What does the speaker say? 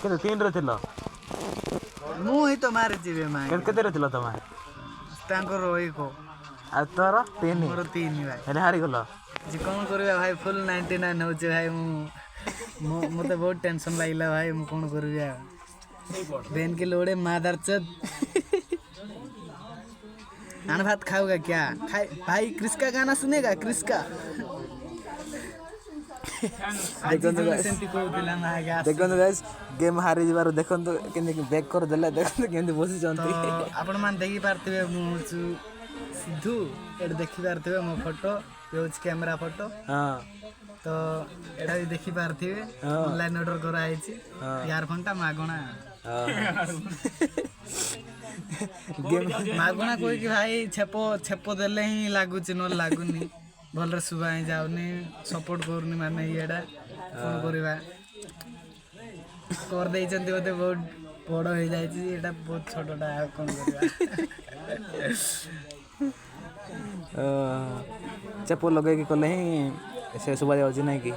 କେତେ 3 ରେ ଥିଲ ମୁଁ ହିଁ ତ ମାରିଛି ବେ ମାଇ କେତେରେ ଥିଲ ତମେ ତାଙ୍କର ଏକ ଆଉ ତୋର 3 ମୋର 3 ଭାଇ ହେଲେ ହାରିଗଲ ଯେ କ'ଣ କରିବା ଭାଇ ଫୁଲ୍ 99 ହେଉଛି ଭାଇ ମୋତେ ବହୁତ ଟେନସନ୍ ଲାଗିଲା ଭାଇ ମୁଁ କ'ଣ କରିବି ଆଉ बेन के लोड़े मादर चद अन भात खाओगा क्या भाई क्रिस्का गाना सुनेगा क्रिस्का देखो गाइस गेम हारी जबार देखो केंदे बैक कर देला देखो केंदे बसी जंती आपण मान देखि पारथिबे मु सिद्धू एड देखि पारथिबे मो फोटो यूज कैमरा फोटो हां तो एडा भी देखि पारथिबे ऑनलाइन ऑर्डर करा आइछि इयरफोन टा मागणा गेम मागणा कोई कि भाई छेपो देले ही लागुछि न लागुनी भल रे सुबा ही जाउनी सपोर्ट करनी माने एडा फोन करबा कर देइ चंती ओते बहुत बड़ हो जाय छी एडा बहुत छोटोटा कोन करबा चेपो लगे कि कले ही से सुबा जाउछि नै कि